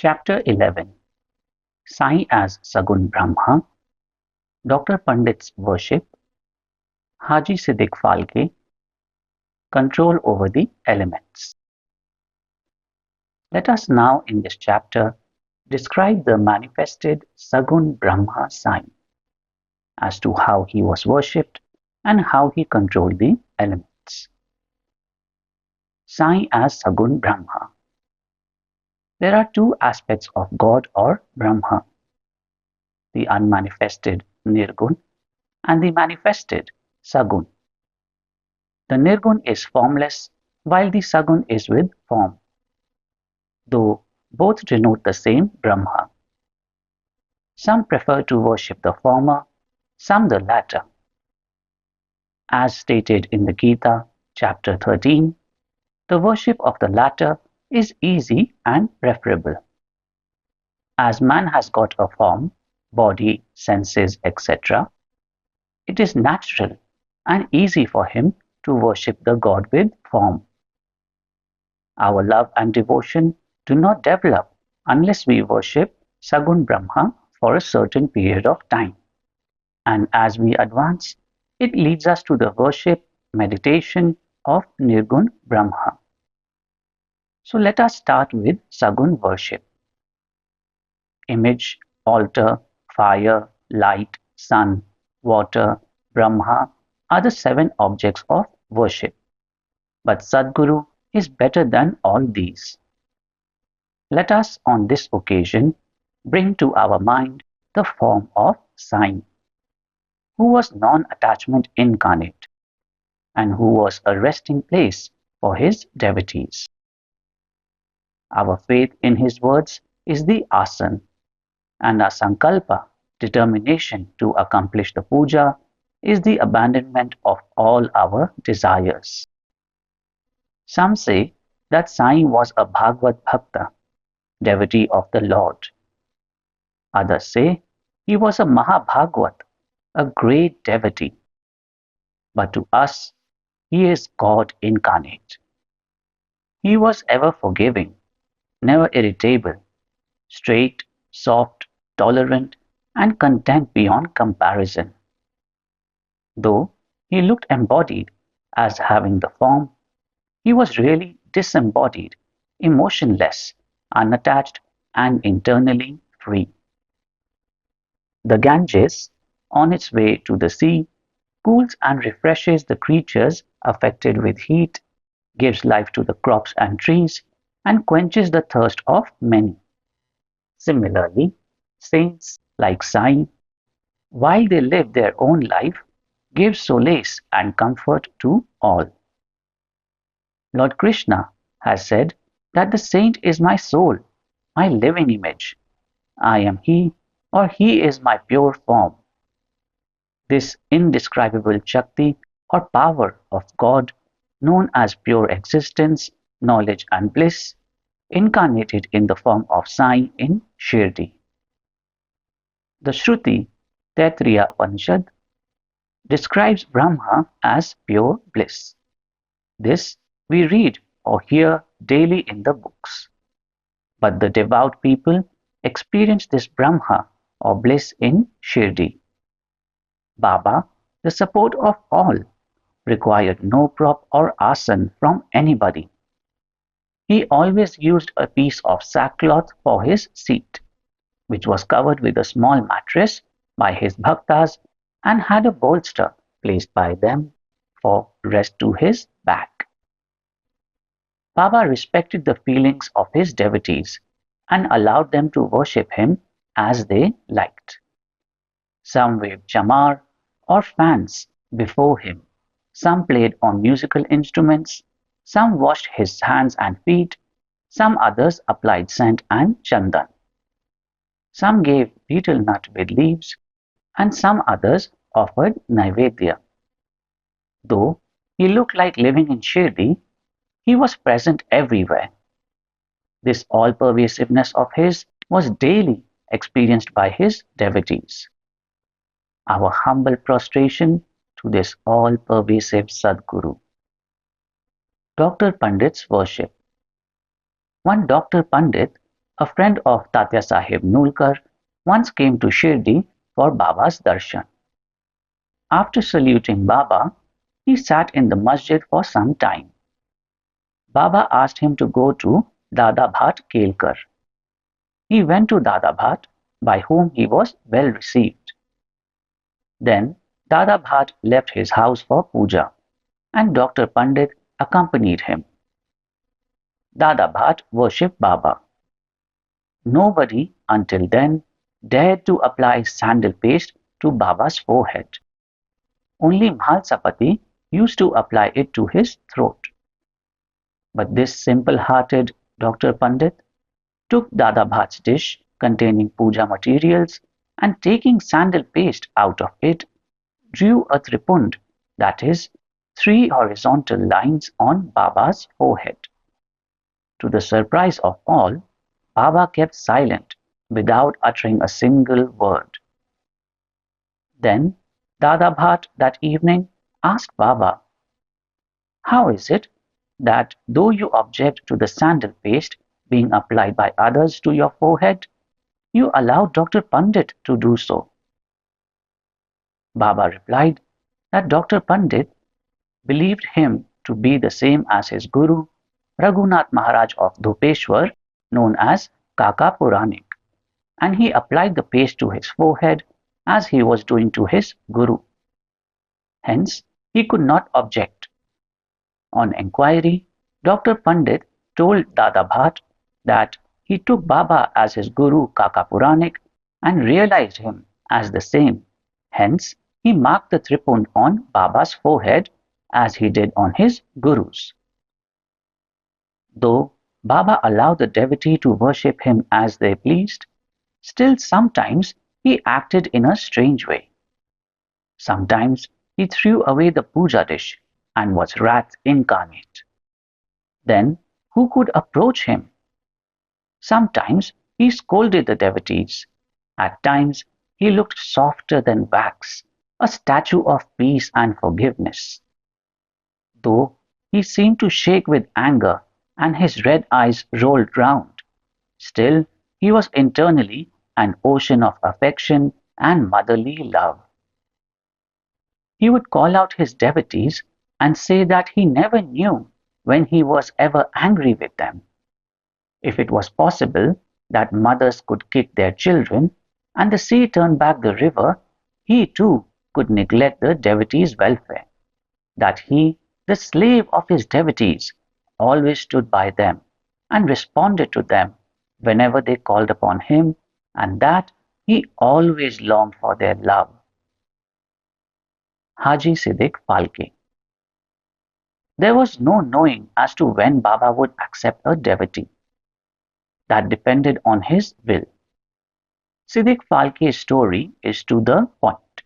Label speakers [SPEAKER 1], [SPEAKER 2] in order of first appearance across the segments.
[SPEAKER 1] Chapter 11. Sai as Sagun Brahma, Dr. Pandit's worship, Haji Siddik Falke, control over the elements. Let us now in this chapter describe the manifested Sagun Brahma Sai as to how he was worshipped and how he controlled the elements. Sai as Sagun Brahma. There are two aspects of God or Brahma, the unmanifested Nirgun and the manifested Sagun. The Nirgun is formless while the Sagun is with form, though both denote the same Brahma. Some prefer to worship the former, some the latter. As stated in the Gita, chapter 13, the worship of the latter is easy and preferable. As man has got a form, body, senses, etc., it is natural and easy for him to worship the God with form. Our love and devotion do not develop unless we worship Sagun Brahma for a certain period of time. And as we advance, it leads us to the worship, meditation of Nirgun Brahma. So let us start with Sagun worship. Image, altar, fire, light, sun, water, Brahma are the 7 objects of worship. But Sadguru is better than all these. Let us on this occasion bring to our mind the form of Sai, who was non-attachment incarnate and who was a resting place for his devotees. Our faith in his words is the asan, and our sankalpa, determination to accomplish the puja, is the abandonment of all our desires. Some say that Sai was a Bhagavad Bhakta, devotee of the Lord. Others say he was a Mahabhagvat, a great devotee. But to us, he is God incarnate. He was ever forgiving, never irritable, straight, soft, tolerant, and content beyond comparison. Though he looked embodied as having the form, he was really disembodied, emotionless, unattached, and internally free. The Ganges, on its way to the sea, cools and refreshes the creatures affected with heat, gives life to the crops and trees, and quenches the thirst of many. Similarly, saints like Sai, while they live their own life, give solace and comfort to all. Lord Krishna has said that the saint is my soul, my living image. I am he, or he is my pure form. This indescribable Shakti or power of God, known as pure existence, knowledge and bliss, incarnated in the form of Sai in Shirdi. The Shruti, Taittiriya Upanishad, describes Brahma as pure bliss. This we read or hear daily in the books. But the devout people experience this Brahma or bliss in Shirdi. Baba, the support of all, required no prop or asan from anybody. He always used a piece of sackcloth for his seat, which was covered with a small mattress by his bhaktas and had a bolster placed by them for rest to his back. Baba respected the feelings of his devotees and allowed them to worship him as they liked. Some waved chamar or fans before him, some played on musical instruments, some washed his hands and feet, some others applied scent and chandan. Some gave betel nut with leaves, and some others offered naivedya. Though he looked like living in Shirdi, he was present everywhere. This all-pervasiveness of his was daily experienced by his devotees. Our humble prostration to this all-pervasive Sadguru. Dr. Pandit's worship. One Dr. Pandit, A friend of Tatya Sahib Nulkar once came to Shirdi for Baba's darshan. After saluting Baba, he sat in the masjid for some time. Baba asked him to go to Dada Bhat Kelkar. He went to Dada Bhat, by whom he was well received. Then Dada Bhat left his house for puja, and Dr. Pandit accompanied him. Dada Bhat worshipped Baba. Nobody until then dared to apply sandal paste to Baba's forehead. Only Mhalsapati used to apply it to his throat. But this simple-hearted Dr. Pandit took Dada Bhat's dish containing puja materials and taking sandal paste out of it, drew a tripund, that is, three horizontal lines on Baba's forehead. To the surprise of all, Baba kept silent without uttering a single word. Then Dada Bhat that evening asked Baba, "How is it that though you object to the sandal paste being applied by others to your forehead, you allow Dr. Pandit to do so?" Baba replied that Dr. Pandit believed him to be the same as his guru, Raghunath Maharaj of Dhupeshwar, known as Kaka Puranik, and he applied the paste to his forehead as he was doing to his guru. Hence, he could not object. On enquiry, Dr. Pandit told Dada Bhat that he took Baba as his guru Kaka Puranik and realized him as the same. Hence, he marked the tripund on Baba's forehead as he did on his guru's. Though Baba allowed the devotee to worship him as they pleased, still sometimes he acted in a strange way. Sometimes he threw away the puja dish and was wrath incarnate. Then who could approach him? Sometimes he scolded the devotees. At times he looked softer than wax, a statue of peace and forgiveness. Though he seemed to shake with anger and his red eyes rolled round, still he was internally an ocean of affection and motherly love. He would call out his devotees and say that he never knew when he was ever angry with them. If it was possible that mothers could kick their children and the sea turn back the river, he too could neglect the devotees' welfare. That he, the slave of his devotees, always stood by them and responded to them whenever they called upon him, and that he always longed for their love. Haji Siddik Falke. There was no knowing as to when Baba would accept a devotee. That depended on his will. Siddik Falke's story is to the point.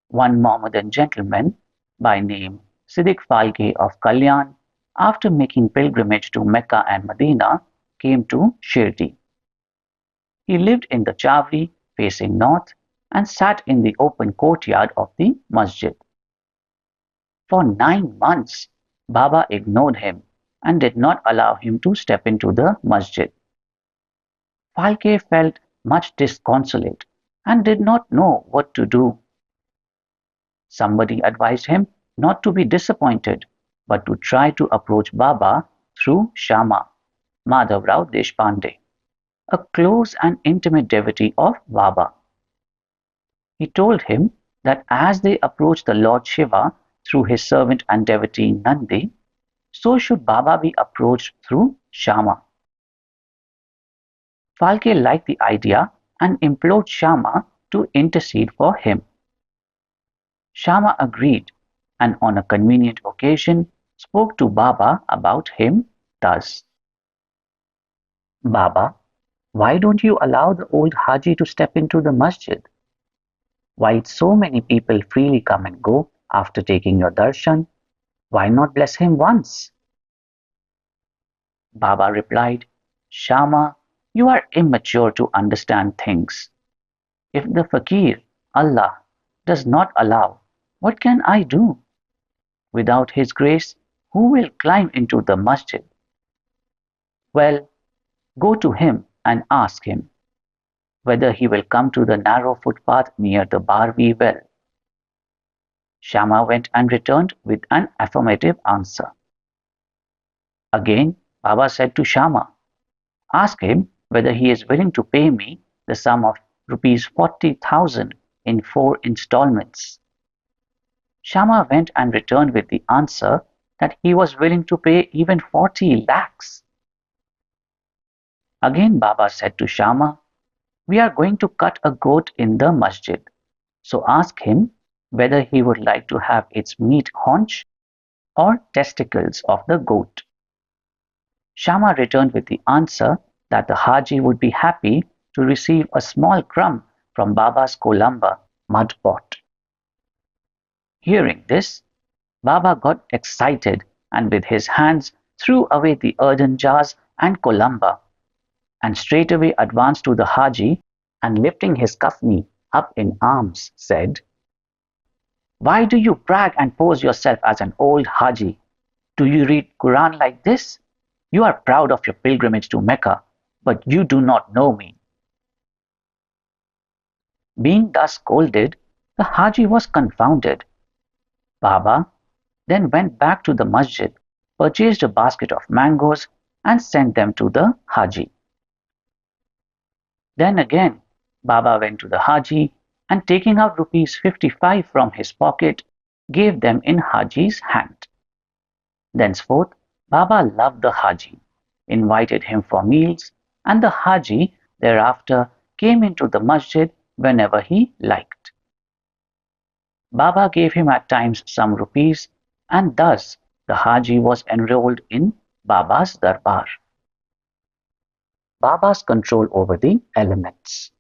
[SPEAKER 1] One Mohammedan gentleman by name Siddik Falke of Kalyan, after making pilgrimage to Mecca and Medina, came to Shirdi. He lived in the Chawri facing north and sat in the open courtyard of the masjid. For 9 months, Baba ignored him and did not allow him to step into the masjid. Falke felt much disconsolate and did not know what to do. Somebody advised him not to be disappointed, but to try to approach Baba through Shama, Madhavrao Deshpande, a close and intimate devotee of Baba. He told him that as they approached the Lord Shiva through his servant and devotee Nandi, so should Baba be approached through Shama. Falke liked the idea and implored Shama to intercede for him. Shama agreed and on a convenient occasion spoke to Baba about him thus. "Baba, why don't you allow the old Haji to step into the masjid? While so many people freely come and go after taking your darshan, why not bless him once?" Baba replied, "Shama, you are immature to understand things. If the fakir, Allah, does not allow, what can I do? Without his grace, who will climb into the masjid?" Well, Go to him and ask him whether he will come to the narrow footpath near the Barvi well. Shama went and returned with an affirmative answer. Again, Baba said to Shama, ask him whether he is willing to pay me the sum of rupees 40,000 in 4 installments. Shama went and returned with the answer that he was willing to pay even 40 lakhs. Again Baba said to Shama, we are going to cut a goat in the masjid, so ask him whether he would like to have its meat haunch or testicles of the goat. Shama returned with the answer that the Haji would be happy to receive a small crumb from Baba's kolamba mud pot. Hearing this, Baba got excited and with his hands threw away the earthen jars and kolamba and straightway advanced to the Haji and lifting his kafni up in arms said, why do you brag and pose yourself as an old Haji? Do you read Quran like this? You are proud of your pilgrimage to Mecca, but you do not know me. Being thus scolded, the Haji was confounded. Baba then went back to the masjid, purchased a basket of mangoes and sent them to the Haji. Then again Baba went to the Haji and taking out rupees 55 from his pocket, gave them in Haji's hand. Thenceforth Baba loved the Haji, invited him for meals, and the Haji thereafter came into the masjid whenever he liked. Baba gave him at times some rupees, and thus the Haji was enrolled in Baba's darbar. Baba's control over the elements.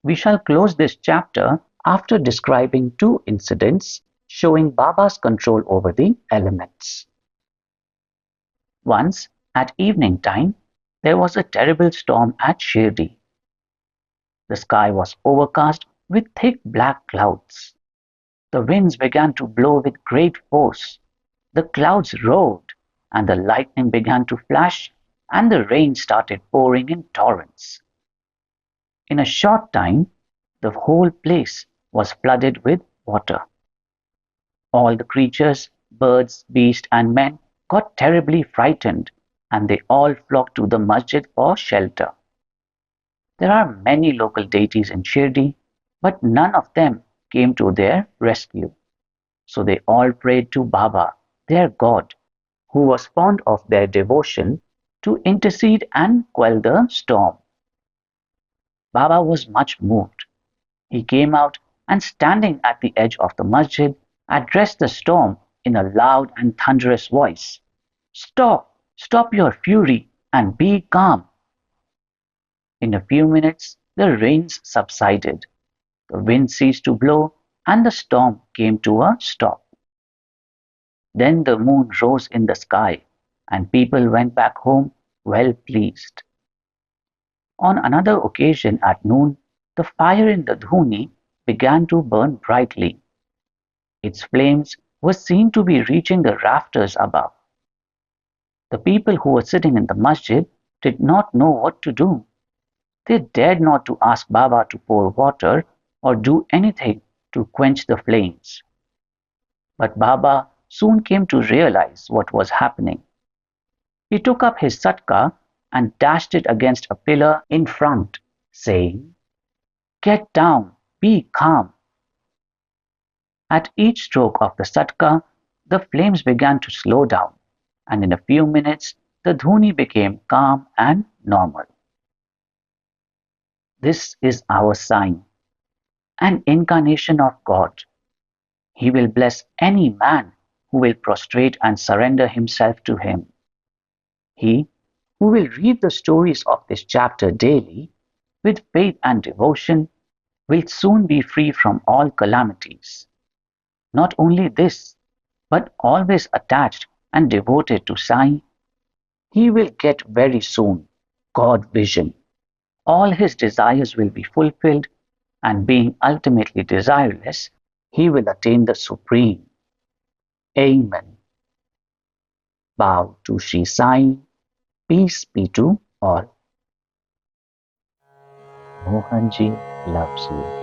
[SPEAKER 1] We shall close this chapter after describing 2 incidents showing Baba's control over the elements. Once, at evening time, there was a terrible storm at Shirdi. The sky was overcast with thick black clouds. The winds began to blow with great force. The clouds roared, and the lightning began to flash, and the rain started pouring in torrents. In a short time, the whole place was flooded with water. All the creatures, birds, beasts, and men got terribly frightened, and they all flocked to the masjid for shelter. There are many local deities in Shirdi, but none of them came to their rescue. So they all prayed to Baba, their god, who was fond of their devotion, to intercede and quell the storm. Baba was much moved. He came out and standing at the edge of the masjid, addressed the storm in a loud and thunderous voice. Stop! Stop your fury and be calm. In a few minutes, the rains subsided. The wind ceased to blow and the storm came to a stop. Then the moon rose in the sky and people went back home well pleased. On another occasion at noon, the fire in the dhuni began to burn brightly. Its flames were seen to be reaching the rafters above. The people who were sitting in the masjid did not know what to do. They dared not to ask Baba to pour water or do anything to quench the flames. But Baba soon came to realize what was happening. He took up his satka and dashed it against a pillar in front, saying, Get down, be calm. At each stroke of the satka, the flames began to slow down, and in a few minutes the dhuni became calm and normal. This is our sign, an incarnation of God. He will bless any man who will prostrate and surrender himself to him. He who will read the stories of this chapter daily with faith and devotion will soon be free from all calamities. Not only this, but always attached and devoted to Sai, he will get very soon God vision. All his desires will be fulfilled, and being ultimately desireless, he will attain the Supreme. Amen. Bow to Shri Sai. Peace be to all. Mohanji loves you.